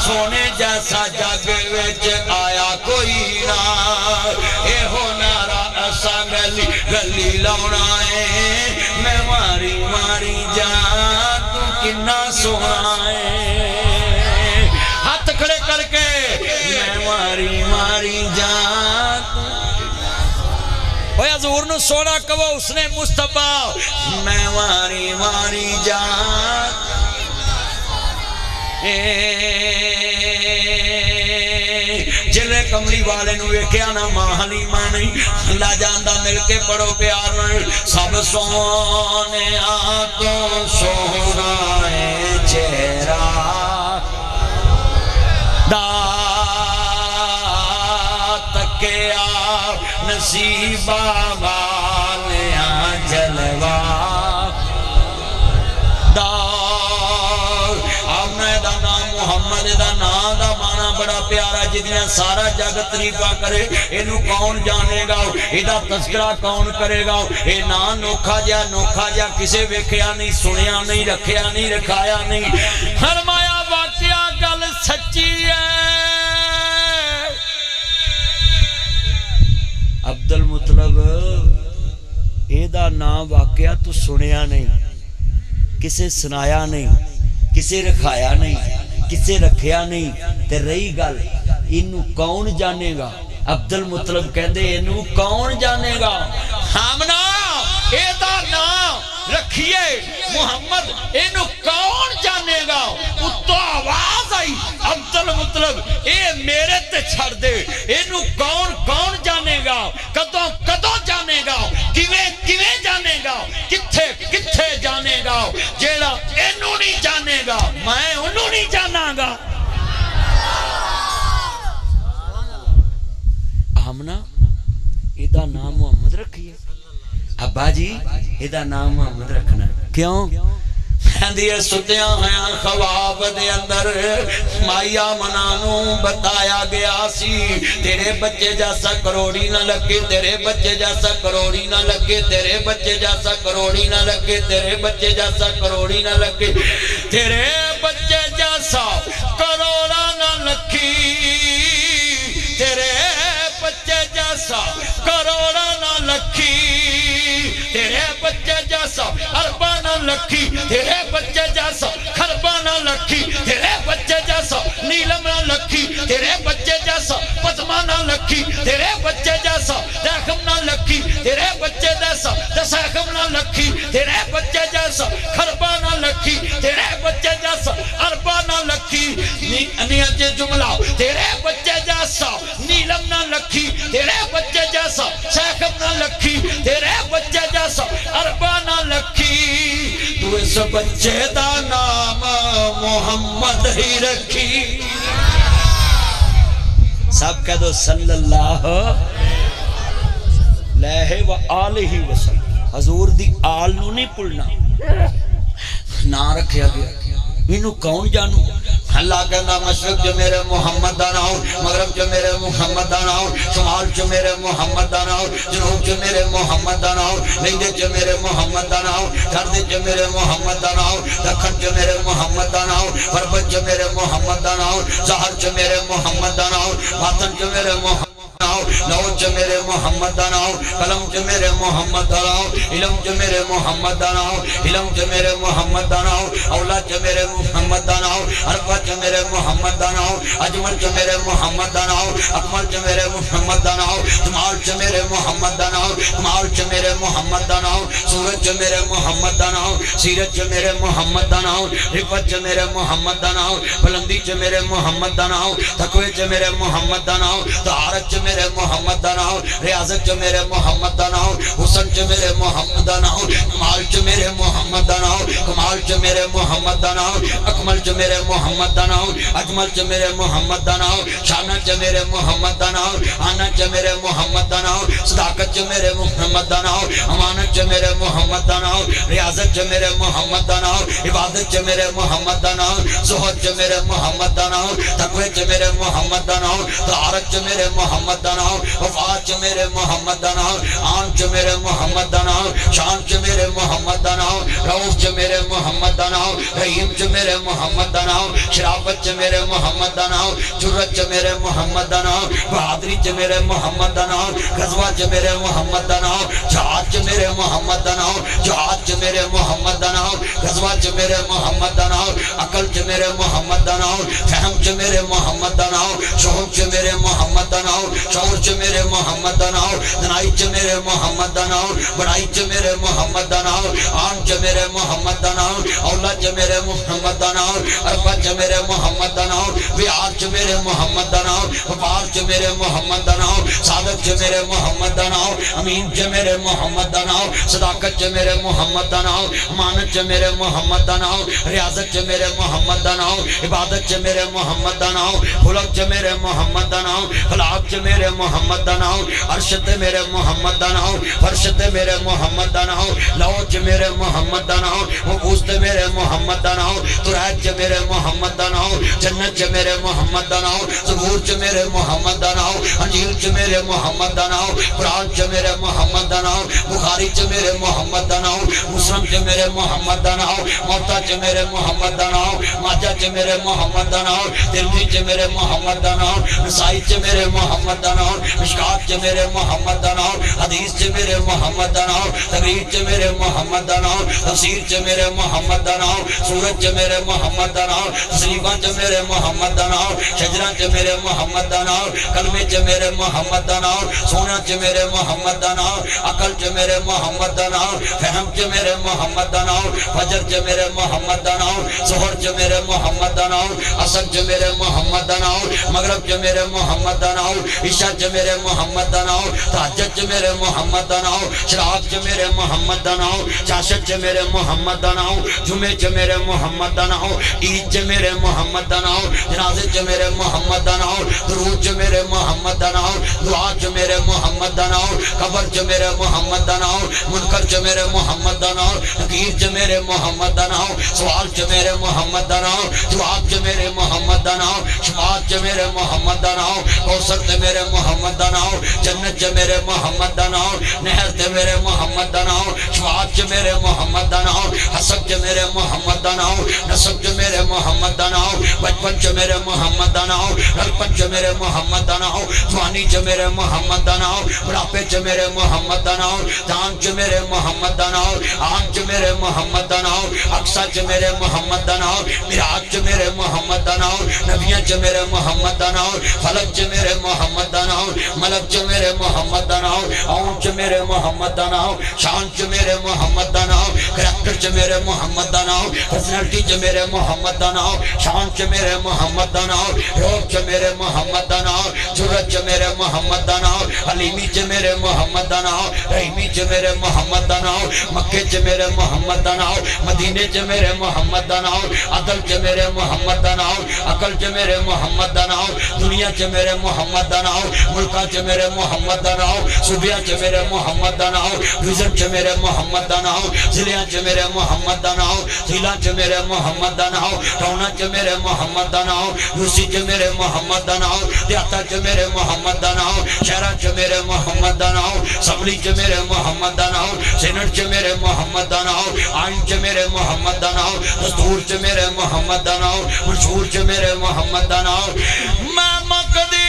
سونے جیسا جگ وچ آیا کوئی نہ اے ہو نارا ایسا گلی گلی لاؤنا ہے میں ماری ماری جان تو کنا سونا ہے ہاتھ کھڑے کر کے میں ماری ماری جان اوہ حضور نو سونا کہو اس نے مصطفیٰ میں ماری ماری جان جلے کملی والے نو ویکھیا نہ ماں حلیمہ نہیں اللہ جاندہ مل کے پڑھو پیار نہیں سب سونے آنکھوں سونا ہے چہرہ دا تکیا نصیبہ والیاں جلوہ دا محمد دا نام دا مانا بڑا پیارا جدیاں سارا جگ تریفہ کرے اینو کون جانے گا ایدہ تذکرہ کون کرے گا اے نا نوکھا جا کسے ویکھیا نہیں سنیا نہیں رکھیا نہیں رکھایا نہیں فرمایا واقعہ گل سچی ہے عبدالمطلب ایدہ نام واقعہ تو سنیا نہیں کسے سنایا نہیں کسے رکھایا نہیں کسے رکھیا نہیں تے رہی گل انو کون جانے گا عبدالمطلب کہندے انو کون جانے گا ہمنا ایدہ نام رکھیے محمد انو کون جانے گا اتو آواز آئی عبدالمطلب اے میرے تے چھڑ دے انو کون جانے گا کدوں جانے گا کیویں جانے گا کتھے جانے گا جیڑا انو نہیں جانے گا میں انو نہیں جانا گا آمنا ایدہ نام محمد رکھیے ابا جی ایدہ نام محمد رکھنا کیوں دیئے ستیاں ہیں خواب دے اندر مائیا منانوں بتایا گیا سی تیرے بچے جیسا کروڑی نہ لگے تیرے بچے جیسا کروڑی نہ لگے تیرے بچے جیسا کروڑی نہ لگے تیرے بچے جیسا کروڑی نہ لگے تیرے بچے جیسا کروڑا نہ لکھی تیرے بچے جیسا کروڑا نہ لکھی تیرے بچے جیسا اربا نہ لکھی تیرے بچے جیسا خربا نہ لکھی تیرے بچے جیسا نیلم نہ لکھی تیرے بچے جیسا پدما نہ لکھی تیرے بچے جیسا دیکھم نہ لکھی تیرے بچے جیسا دسیکم نہ لکھی تیرے بچے جیسا خربا نہ لکھی تیرے بچے جیسا اربا نہ لکھی نیت جملہ تیرے بچے جیسا نیلم نہ لکھی تیرے بچے جیسا سیکم نہ لکھی تیرے بچے جیسا اربا نہ لکھی تو اس بچے دا نام محمد ہی رکھی سب کہہ دو صلی اللہ علیہ وآلہ وسلم حضور دی آل نو نہیں پڑھنا نہ رکھیا گیا انہوں کون جانو اللہ کہنا مشرق جو میرے محمد داناؤ مغرب جو میرے محمد داناؤ شمال جو میرے محمد داناؤ جنوب جو میرے محمد داناؤ لنگے جو میرے محمد داناؤ دھردے جو میرے محمد داناؤ دکھن جو میرے محمد داناؤ فربت جو میرے محمد داناؤ زہر جو میرے محمد داناؤ باطن جو میرے محمد نوت جو میرے محمد داناؤ قلم جو میرے محمد داناؤ علم جو میرے محمد داناؤ علم جو میرے محمد داناؤ اولاد جو میرے محمد داناؤ عرفت جو میرے محمد داناؤ اجمل جو میرے محمد داناؤ اکمل جو میرے محمد داناؤ جمال جو میرے محمد داناؤ کمال جو میرے محمد داناؤ صورت جو میرے محمد داناؤ سیرت جو میرے محمد داناؤ رفت جو میرے محمد داناؤ بلندی جو میرے محمد داناؤ تقوی جو میرے محمد داناؤ طہارت جو میرے محمد داناؤ ریاضت جو میرے محمد داناؤ حسن جو میرے محمد داناؤ کمال جو میرے محمد داناؤ کمال جو میرے محمد داناؤ اکمل جو میرے محمد داناؤ اجمل جو میرے محمد داناؤ شانت جو میرے محمد داناؤ آنت جو میرے محمد داناؤ صداقت جو میرے محمد داناؤ امانت جو میرے محمد داناؤ ریاضت جو میرے محمد داناؤ عبادت جو میرے محمد داناؤ زہد جو میرے محمد داناؤ تقوی جو میرے محمد داناؤ طہارت جو میرے محمد داناؤ وفات جو میرے محمد داناؤ آن جو میرے محمد داناؤ شان جو میرے محمد داناؤ رؤوف جو میرے محمد داناؤ رحیم جو میرے محمد داناؤ شرافت بغاوت چ میرے محمد دا نام جرت چ میرے محمد دا نام بہادری چ میرے محمد دا نام غزوہ چ میرے محمد دا نام جہاد چ میرے محمد دا نام جہاد چ میرے محمد دا نام غزوہ چ میرے محمد دا نام عقل چ میرے محمد دا نام فہم چ میرے محمد دا نام شعور چ میرے محمد دا نام شعور چ میرے محمد دا نام دنائی چ میرے محمد دا نام بڑائی چ میرے محمد دا نام آن چ میرے محمد دا نام اولاد چ میرے محمد دا نام عرفہ چ میرے محمد دا نام بیار چ میرے محمد دا نام وقار چ میرے محمد دا نام صادق چ میرے محمد دا نام امین چ میرے محمد دا نام صداقت چ میرے محمد دا نام امانت چ میرے محمد دا نام ریاضت چ میرے محمد دا نام عبادت چ میرے محمد دا نام خلق چ میرے محمد دا نام خلاق چ میرے محمد دا نام عرشت میرے محمد دا نام فرشت میرے محمد دا نام لو چ میرے محمد دا نام مبوست میرے محمد دا نام ترائت چ میرے محمد دا نام جنت چ میرے محمد دا نام زبور چ میرے محمد دا نام انجیل چ میرے محمد دا نام قرآن چ میرے محمد دا نام بخاری چ میرے محمد دا نام مسلم چ میرے محمد دا نام موتا چ میرے محمد دا نام ماجہ چ میرے محمد دا نام ترمذی چ میرے محمد دا نام نسائی چ میرے محمد دا نام مشکات چ میرے محمد دا نام حدیث چ میرے محمد دا نام تقریر چ میرے محمد دا نام تفسیر چ میرے محمد دا نام سورت چ میرے محمد دا نام تسلیمہ چ میرے محمد دا نام شجرہ چ میرے محمد دا نام کلمے چ میرے محمد دا نام سونا چ میرے محمد دا نام عقل چ میرے محمد دا نام فہم چ میرے محمد دا نام فجر چ میرے محمد دا نام ظہر چ میرے محمد دا نام عصر چ میرے محمد دا نام مغرب چ میرے محمد دا نام عشاء چ میرے محمد دا نام تہجد چ میرے محمد دا نام شراق چ میرے محمد دا نام چاشت چ میرے محمد دا نام جمعے چ میرے محمد دا نام عید چ میرے محمد دا نام جنازے چ میرے محمد دا نام درود چ میرے محمد دا نام دعا چ میرے محمد دا نام قبر چ میرے محمد دا نام منکر چ میرے محمد دا نام نکیر چ میرے محمد دا نام سوال چ میرے محمد دا نام جواب چ میرے محمد دا نام شفاعت چ میرے محمد دا نام کوثر چ میرے محمد دا نام جنت چ میرے محمد دا نام نہر چ میرے محمد دا نام شفاعت چ میرے محمد دا نام حسب چ میرے محمد دا نام نسب چ میرے محمد دا نام بچپن چ میرے محمد دا نام لڑپن چ میرے محمد دا نام جوانی چ میرے محمد دا نام بڑھاپے چ میرے محمد دا نام جان چ میرے محمد دا نام آن چ میرے محمد دا نام اقصا چ میرے محمد دا نام میراج چ میرے محمد دا نام نبیاں چ میرے محمد دا نام فلک چ میرے محمد دا نام ملک چ میرے محمد دا نام اون چ میرے محمد دا نام شان چ میرے محمد دا نام کریکٹر چ میرے محمد دا نام پرسنالٹی چ میرے محمد دا نام شان چ میرے محمد دا نام روح چ میرے محمد دا نام جرت چ میرے محمد دا نام حلیمی چ میرے محمد دا نام رحیمی چ میرے محمد دا نام مکے چ میرے محمد دا نام مدینے چ میرے محمد دا نام عدل چ میرے محمد دا نام عقل چ میرے محمد دا نام دنیا چ میرے محمد دا نام ملکہ چ میرے محمد دا نام صوبیہ چ میرے محمد دا نام وزن چ میرے محمد دا نام ضلع چ میرے محمد دا نام ضلع چ میرے محمد دا نام ٹونا چ میرے محمد دا نام یوسی چ میرے محمد دا نام دیاتا چ میرے محمد دا نام شہرہ چ میرے محمد دا نام سبلی چ میرے محمد دا نام سینٹ چ میرے محمد دا نام آئین چ میرے محمد دا نام دستور چ میرے محمد دا نام منشور چ میرے محمد دا نام میں مقدی